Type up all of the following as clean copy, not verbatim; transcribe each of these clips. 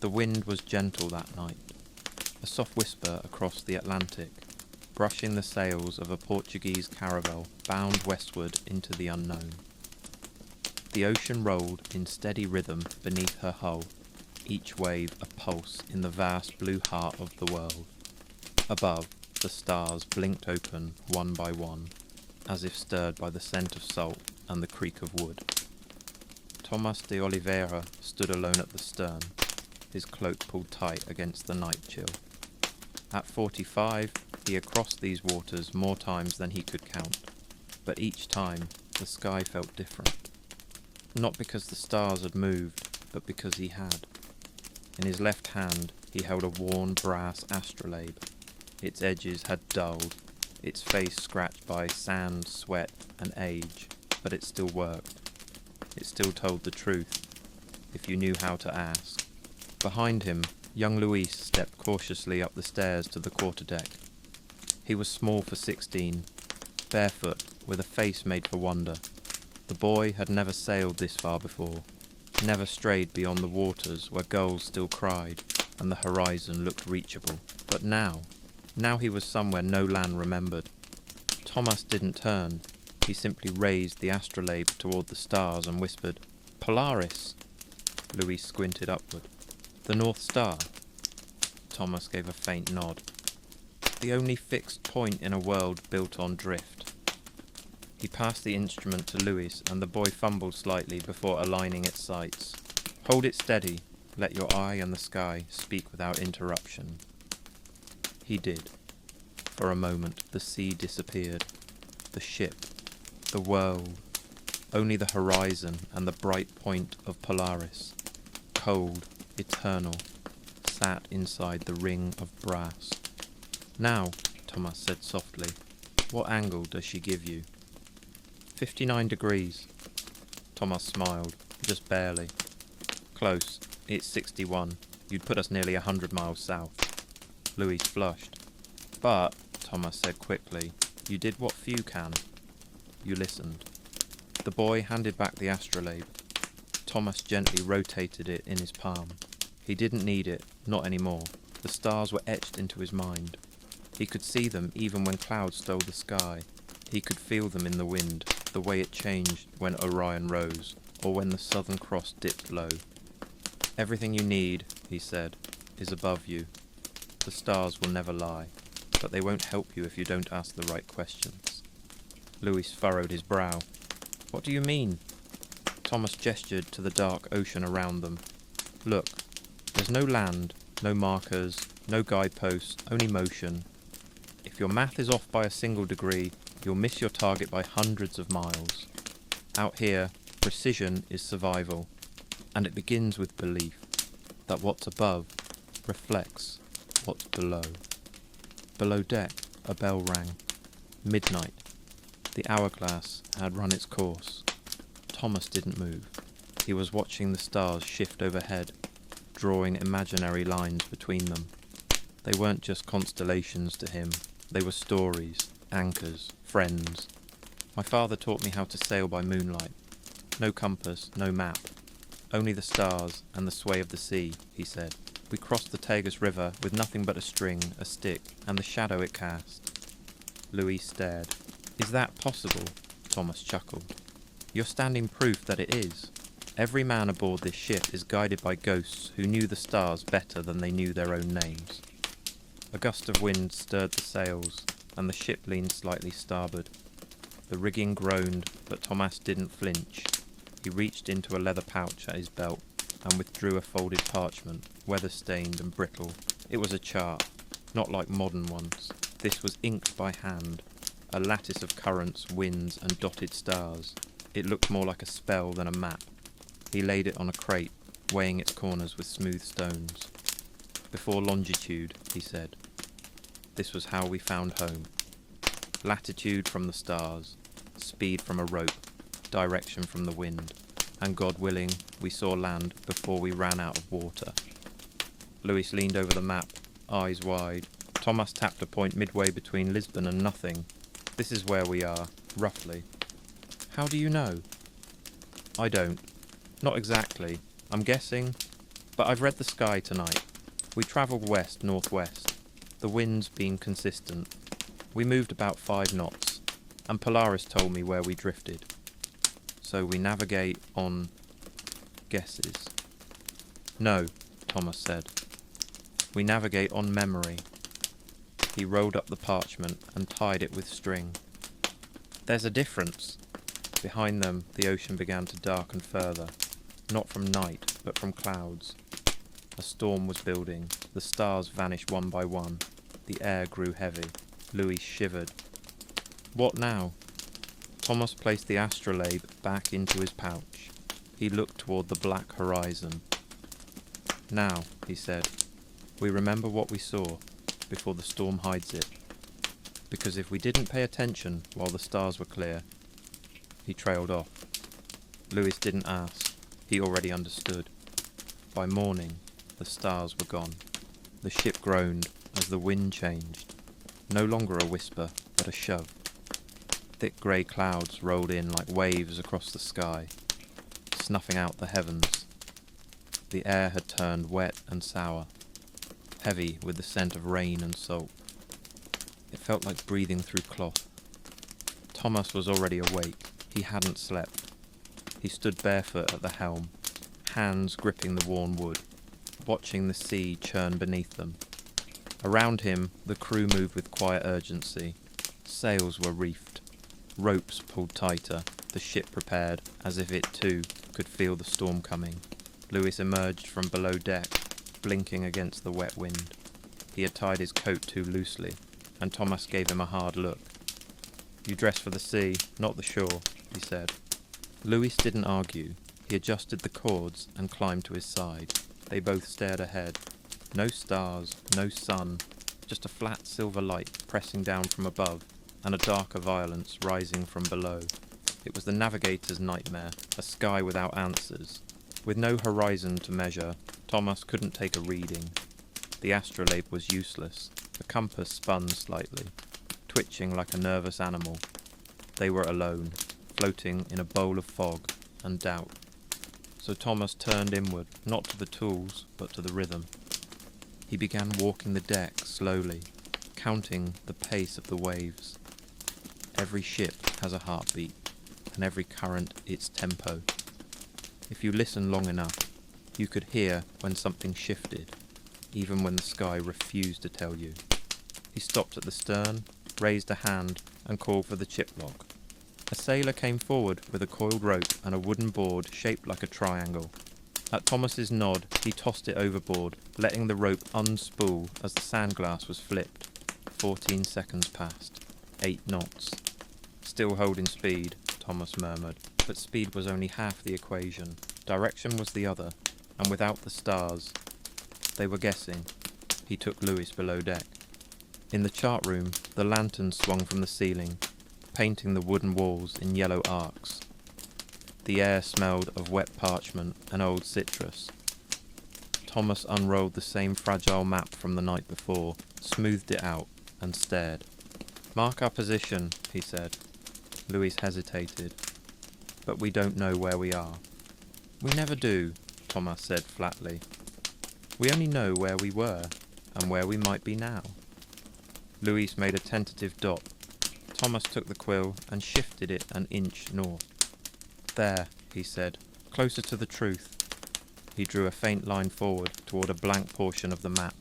The wind was gentle that night, a soft whisper across the Atlantic, brushing the sails of a Portuguese caravel bound westward into the unknown. The ocean rolled in steady rhythm beneath her hull, each wave a pulse in the vast blue heart of the world. Above, the stars blinked open one by one, as if stirred by the scent of salt and the creak of wood. Thomas de Oliveira stood alone at the stern, his cloak pulled tight against the night chill. At 45, he had crossed these waters more times than he could count, but each time the sky felt different. Not because the stars had moved, but because he had. In his left hand he held a worn brass astrolabe. Its edges had dulled, its face scratched by sand, sweat, and age, but it still worked. It still told the truth, if you knew how to ask. Behind him, young Luis stepped cautiously up the stairs to the quarterdeck. He was small for 16, barefoot, with a face made for wonder. The boy had never sailed this far before, never strayed beyond the waters where gulls still cried and the horizon looked reachable. But now he was somewhere no land remembered. Thomas didn't turn. He simply raised the astrolabe toward the stars and whispered, "Polaris!" Luis squinted upward. "The North Star?" Thomas gave a faint nod. "The only fixed point in a world built on drift." He passed the instrument to Luis, and the boy fumbled slightly before aligning its sights. "Hold it steady. Let your eye and the sky speak without interruption." He did. For a moment, the sea disappeared. The ship. The world. Only the horizon and the bright point of Polaris, cold, eternal, sat inside the ring of brass. "Now," Thomas said softly, "what angle does she give you?" 59 degrees. Thomas smiled, just barely. "Close. It's 61. You'd put us nearly 100 miles south." Luis flushed. "But," Thomas said quickly, "you did what few can. You listened." The boy handed back the astrolabe. Thomas gently rotated it in his palm. He didn't need it, not anymore. The stars were etched into his mind. He could see them even when clouds stole the sky. He could feel them in the wind, the way it changed when Orion rose, or when the Southern Cross dipped low. "Everything you need," he said, "is above you. The stars will never lie, but they won't help you if you don't ask the right questions." Luis furrowed his brow. "What do you mean?" Thomas gestured to the dark ocean around them. "Look, there's no land, no markers, no guideposts, only motion. If your math is off by a single degree, you'll miss your target by hundreds of miles. Out here, precision is survival, and it begins with belief that what's above reflects what's below." Below deck, a bell rang. Midnight. The hourglass had run its course. Thomas didn't move. He was watching the stars shift overhead, drawing imaginary lines between them. They weren't just constellations to him. They were stories, anchors, friends. "My father taught me how to sail by moonlight. No compass, no map. Only the stars and the sway of the sea," he said. "We crossed the Tagus River with nothing but a string, a stick, and the shadow it cast." Luis stared. "Is that possible?" Thomas chuckled. "You're standing proof that it is. Every man aboard this ship is guided by ghosts who knew the stars better than they knew their own names." A gust of wind stirred the sails, and the ship leaned slightly starboard. The rigging groaned, but Thomas didn't flinch. He reached into a leather pouch at his belt and withdrew a folded parchment, weather-stained and brittle. It was a chart, not like modern ones. This was inked by hand, a lattice of currents, winds, and dotted stars. It looked more like a spell than a map. He laid it on a crate, weighing its corners with smooth stones. "Before longitude," he said. "This was how we found home. Latitude from the stars, speed from a rope, direction from the wind, and God willing, we saw land before we ran out of water." Luis leaned over the map, eyes wide. Thomas tapped a point midway between Lisbon and nothing. "This is where we are, roughly." "How do you know?" "I don't. Not exactly. I'm guessing. But I've read the sky tonight. We travelled west-northwest, the wind's been consistent. We moved about 5 knots, and Polaris told me where we drifted. So we navigate on guesses. No, Thomas said. We navigate on memory. He rolled up the parchment and tied it with string. There's a difference. Behind them, the ocean began to darken further, not from night, but from clouds. A storm was building. The stars vanished one by one. The air grew heavy. Louis shivered. What now? Thomas placed the astrolabe back into his pouch. He looked toward the black horizon. Now, he said, we remember what we saw before the storm hides it. Because if we didn't pay attention while the stars were clear... He trailed off. Louis didn't ask. He already understood. By morning, the stars were gone. The ship groaned as the wind changed. No longer a whisper, but a shove. Thick grey clouds rolled in like waves across the sky, snuffing out the heavens. The air had turned wet and sour, heavy with the scent of rain and salt. It felt like breathing through cloth. Thomas was already awake. He hadn't slept. He stood barefoot at the helm, hands gripping the worn wood, watching the sea churn beneath them. Around him, the crew moved with quiet urgency. Sails were reefed. Ropes pulled tighter. The ship prepared, as if it too could feel the storm coming. Louis emerged from below deck, blinking against the wet wind. He had tied his coat too loosely, and Thomas gave him a hard look. You dress for the sea, not the shore, he said. Louis didn't argue. He adjusted the cords and climbed to his side. They both stared ahead. No stars, no sun, just a flat silver light pressing down from above, and a darker violence rising from below. It was the navigator's nightmare, a sky without answers. With no horizon to measure, Thomas couldn't take a reading. The astrolabe was useless. The compass spun slightly, twitching like a nervous animal. They were alone, floating in a bowl of fog and doubt. So Thomas turned inward, not to the tools, but to the rhythm. He began walking the deck slowly, counting the pace of the waves. Every ship has a heartbeat, and every current its tempo. If you listen long enough, you could hear when something shifted, even when the sky refused to tell you. He stopped at the stern, raised a hand, and called for the chip lock. A sailor came forward with a coiled rope and a wooden board shaped like a triangle. At Thomas's nod, he tossed it overboard, letting the rope unspool as the sandglass was flipped. 14 seconds passed. 8 knots. Still holding speed, Thomas murmured, but speed was only half the equation. Direction was the other, and without the stars. They were guessing. He took Louis below deck. In the chart room, the lantern swung from the ceiling, painting the wooden walls in yellow arcs. The air smelled of wet parchment and old citrus. Thomas unrolled the same fragile map from the night before, smoothed it out, and stared. Mark our position, he said. Louis hesitated. But we don't know where we are. We never do, Thomas said flatly. We only know where we were, and where we might be now. Louis made a tentative dot. Thomas took the quill and shifted it an inch north. There, he said, closer to the truth. He drew a faint line forward toward a blank portion of the map.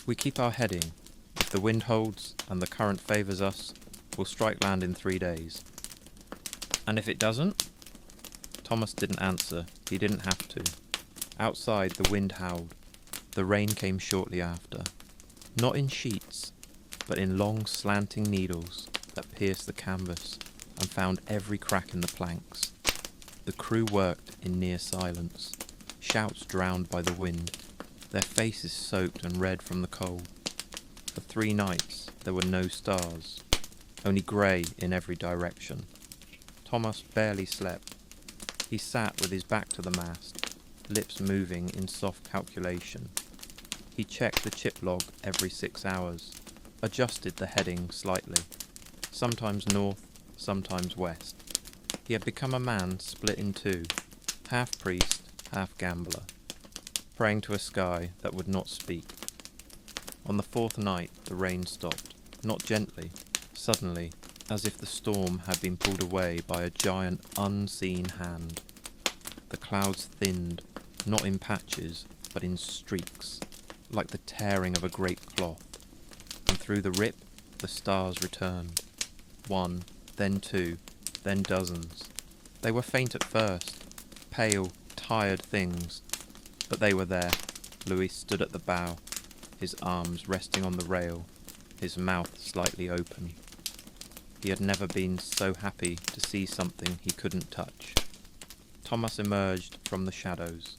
We keep our heading. If the wind holds and the current favours us, we'll strike land in 3 days. And if it doesn't? Thomas didn't answer. He didn't have to. Outside, the wind howled. The rain came shortly after. Not in sheets, but in long slanting needles that pierced the canvas and found every crack in the planks. The crew worked in near silence, shouts drowned by the wind, their faces soaked and red from the cold. For 3 nights there were no stars, only grey in every direction. Thomas barely slept. He sat with his back to the mast, lips moving in soft calculation. He checked the chip log every 6 hours, adjusted the heading slightly, sometimes north, sometimes west. He had become a man split in two, half priest, half gambler. praying to a sky that would not speak. On the fourth night, the rain stopped, not gently, suddenly, as if the storm had been pulled away by a giant, unseen hand. The clouds thinned, not in patches, but in streaks, like the tearing of a great cloth. And through the rip, the stars returned. One, then two, then dozens. They were faint at first, pale, tired things, but they were there. Louis stood at the bow, his arms resting on the rail, his mouth slightly open. He had never been so happy to see something he couldn't touch. Thomas emerged from the shadows.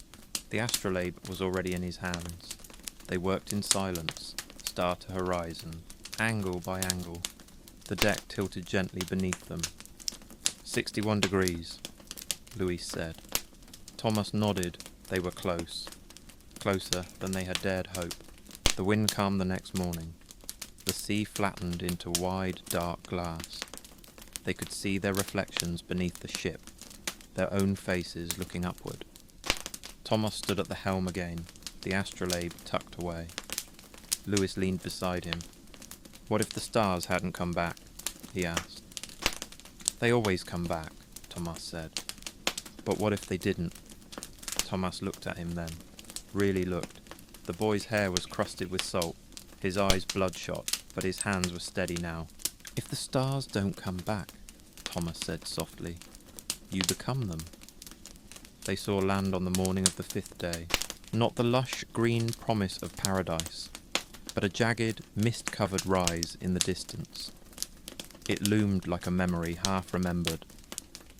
The astrolabe was already in his hands. They worked in silence, star to horizon, angle by angle. The deck tilted gently beneath them. 61 degrees, Louis said. Thomas nodded. They were close. Closer than they had dared hope. The wind calmed the next morning. The sea flattened into wide, dark glass. They could see their reflections beneath the ship, their own faces looking upward. Thomas stood at the helm again, the astrolabe tucked away. Louis leaned beside him. "What if the stars hadn't come back?" he asked. "They always come back," Thomas said. "But what if they didn't?" Thomas looked at him then. Really looked. The boy's hair was crusted with salt, his eyes bloodshot, but his hands were steady now. "If the stars don't come back," Thomas said softly, "you become them." They saw land on the morning of the fifth day. Not the lush green promise of paradise, but a jagged, mist-covered rise in the distance. It loomed like a memory half remembered.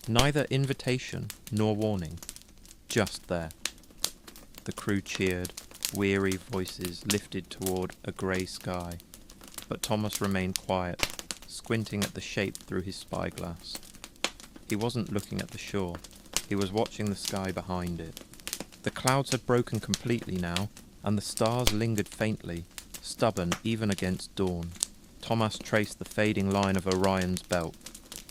Neither invitation nor warning, just there. The crew cheered, weary voices lifted toward a grey sky, but Thomas remained quiet, squinting at the shape through his spyglass. He wasn't looking at the shore, he was watching the sky behind it. The clouds had broken completely now, and the stars lingered faintly, stubborn even against dawn. Thomas traced the fading line of Orion's belt,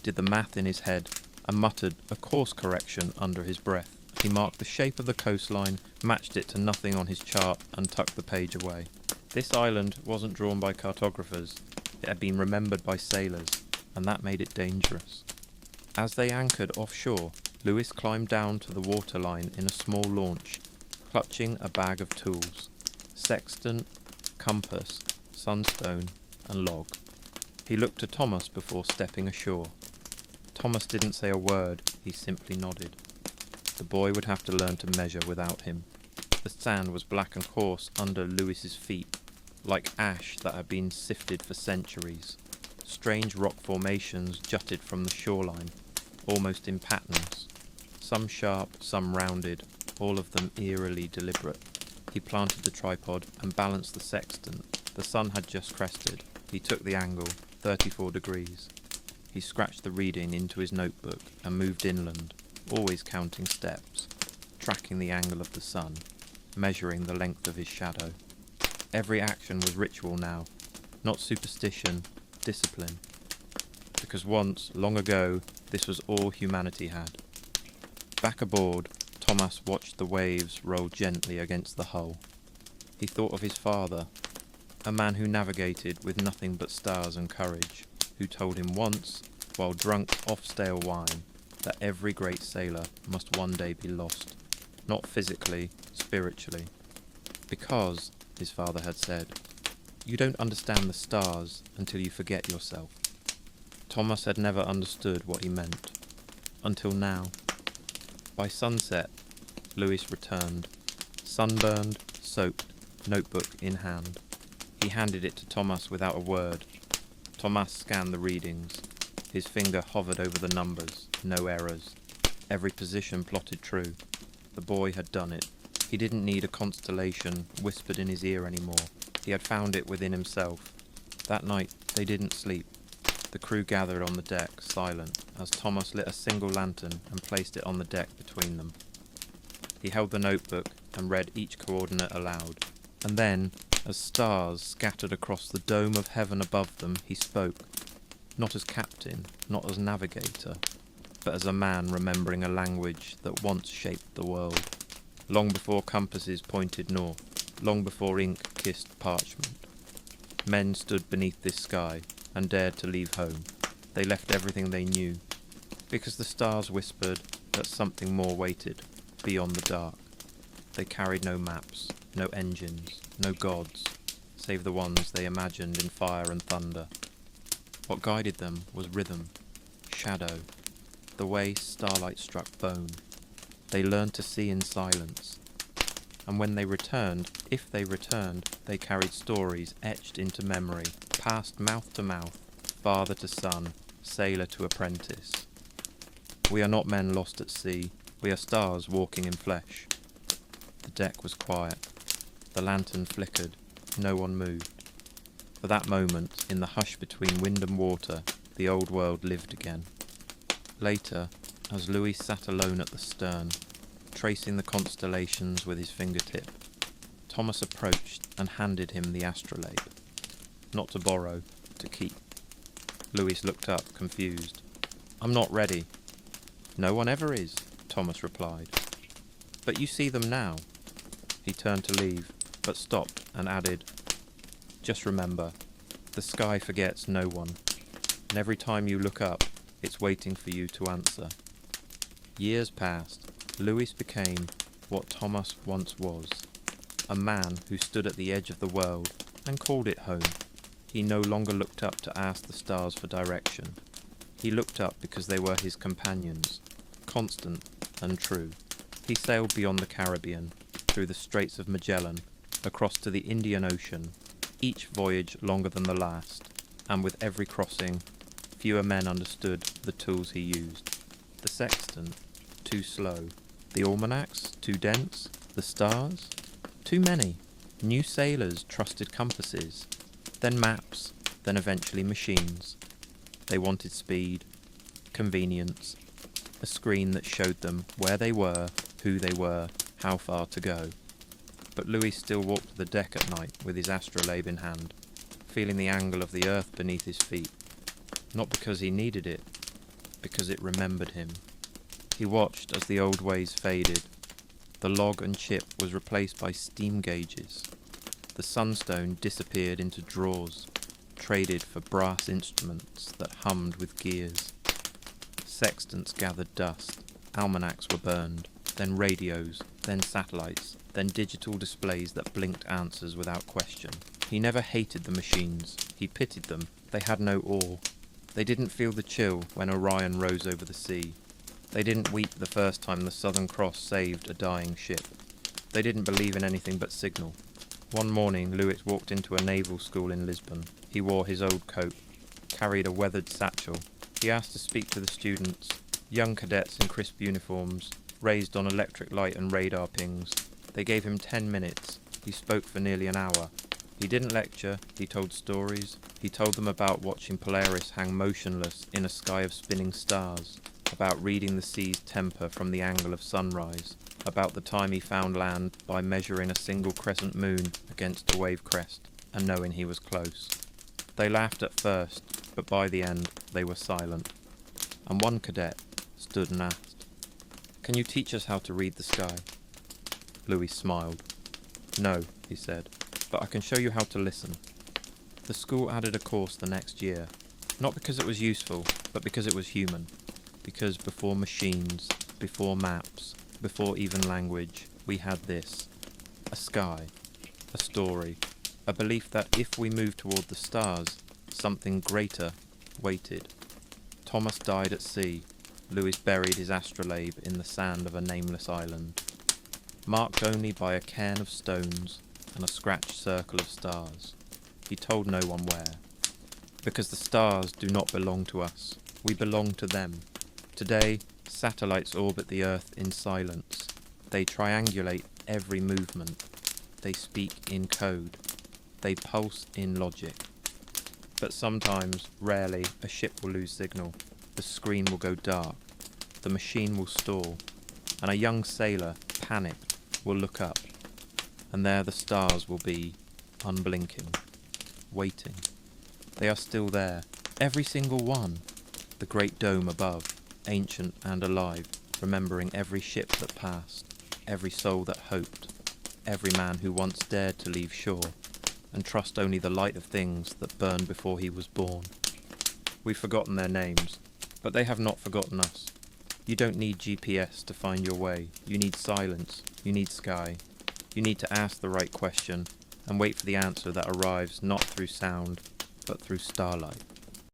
did the math in his head, and muttered a course correction under his breath. He marked the shape of the coastline, matched it to nothing on his chart, and tucked the page away. This island wasn't drawn by cartographers. It had been remembered by sailors, and that made it dangerous. As they anchored offshore, Louis climbed down to the waterline in a small launch, clutching a bag of tools: sextant, compass, sunstone, and log. He looked to Thomas before stepping ashore. Thomas didn't say a word, he simply nodded. The boy would have to learn to measure without him. The sand was black and coarse under Louis's feet, like ash that had been sifted for centuries. Strange rock formations jutted from the shoreline, almost in patterns. Some sharp, some rounded, all of them eerily deliberate. He planted the tripod and balanced the sextant. The sun had just crested. He took the angle, 34 degrees. He scratched the reading into his notebook and moved inland, always counting steps, tracking the angle of the sun, measuring the length of his shadow. Every action was ritual now, not superstition, discipline. Because once, long ago, this was all humanity had. Back aboard, Thomas watched the waves roll gently against the hull. He thought of his father, a man who navigated with nothing but stars and courage, who told him once, while drunk off stale wine, that every great sailor must one day be lost, not physically, spiritually. Because, his father had said, you don't understand the stars until you forget yourself. Thomas had never understood what he meant, until now. By sunset, Louis returned, sunburned, soaked, notebook in hand. He handed it to Thomas without a word. Thomas scanned the readings. His finger hovered over the numbers, no errors. Every position plotted true. The boy had done it. He didn't need a constellation whispered in his ear anymore. He had found it within himself. That night, they didn't sleep. The crew gathered on the deck, silent, as Thomas lit a single lantern and placed it on the deck between them. He held the notebook and read each coordinate aloud. And then, as stars scattered across the dome of heaven above them, he spoke. Not as captain, not as navigator, but as a man remembering a language that once shaped the world. long before compasses pointed north, long before ink kissed parchment. Men stood beneath this sky and dared to leave home. They left everything they knew, because the stars whispered that something more waited beyond the dark. They carried no maps, no engines, no gods, save the ones they imagined in fire and thunder. What guided them was rhythm, shadow, the way starlight struck bone. They learned to see in silence. And when they returned, if they returned, they carried stories etched into memory, passed mouth to mouth, father to son, sailor to apprentice. We are not men lost at sea, we are stars walking in flesh. The deck was quiet. The lantern flickered. No one moved. For that moment, in the hush between wind and water, the old world lived again. Later, as Louis sat alone at the stern, tracing the constellations with his fingertip, Thomas approached and handed him the astrolabe. Not to borrow, to keep. Louis looked up, confused. "I'm not ready." "No one ever is," Thomas replied. "But you see them now." He turned to leave, but stopped and added, "Just remember, the sky forgets no one, and every time you look up, it's waiting for you to answer." Years passed. Louis became what Thomas once was, a man who stood at the edge of the world and called it home. He no longer looked up to ask the stars for direction. He looked up because they were his companions, constant and true. He sailed beyond the Caribbean, through the Straits of Magellan, across to the Indian Ocean, each voyage longer than the last, and with every crossing, fewer men understood the tools he used. The sextant, too slow. The almanacs, too dense. The stars, too many. New sailors trusted compasses, then maps, then eventually machines. They wanted speed, convenience, a screen that showed them where they were, who they were, how far to go. But Louis still walked the deck at night with his astrolabe in hand, feeling the angle of the earth beneath his feet. Not because he needed it, because it remembered him. He watched as the old ways faded. The log and chip was replaced by steam gauges. The sunstone disappeared into drawers, traded for brass instruments that hummed with gears. Sextants gathered dust, almanacs were burned, then radios, then satellites, then digital displays that blinked answers without question. He never hated the machines, he pitied them. They had no awe. They didn't feel the chill when Orion rose over the sea. They didn't weep the first time the Southern Cross saved a dying ship. They didn't believe in anything but signal. One morning, Louis walked into a naval school in Lisbon. He wore his old coat, carried a weathered satchel. He asked to speak to the students, young cadets in crisp uniforms, raised on electric light and radar pings. They gave him 10 minutes. He spoke for nearly an hour. He didn't lecture, he told stories. He told them about watching Polaris hang motionless in a sky of spinning stars, about reading the sea's temper from the angle of sunrise, about the time he found land by measuring a single crescent moon against a wave crest and knowing he was close. They laughed at first, but by the end they were silent. And one cadet stood and asked, "Can you teach us how to read the sky?" Louis smiled. "No," he said, "but I can show you how to listen." The school added a course the next year, not because it was useful, but because it was human. Because before machines, before maps, before even language, we had this: a sky, a story, a belief that if we moved toward the stars, something greater waited. Thomas died at sea. Louis buried his astrolabe in the sand of a nameless island, marked only by a cairn of stones and a scratched circle of stars. He told no one where. Because the stars do not belong to us, we belong to them. Today, satellites orbit the Earth in silence. They triangulate every movement. They speak in code. They pulse in logic. But sometimes, rarely, a ship will lose signal. The screen will go dark. The machine will stall. And a young sailor, panicked, will look up. And there the stars will be, unblinking, waiting. They are still there, every single one. The great dome above, ancient and alive, remembering every ship that passed. every soul that hoped, every man who once dared to leave shore, and trust only the light of things that burned before he was born. We've forgotten their names, but they have not forgotten us. You don't need GPS to find your way. You need silence. You need sky. You need to ask the right question and wait for the answer that arrives not through sound, but through starlight.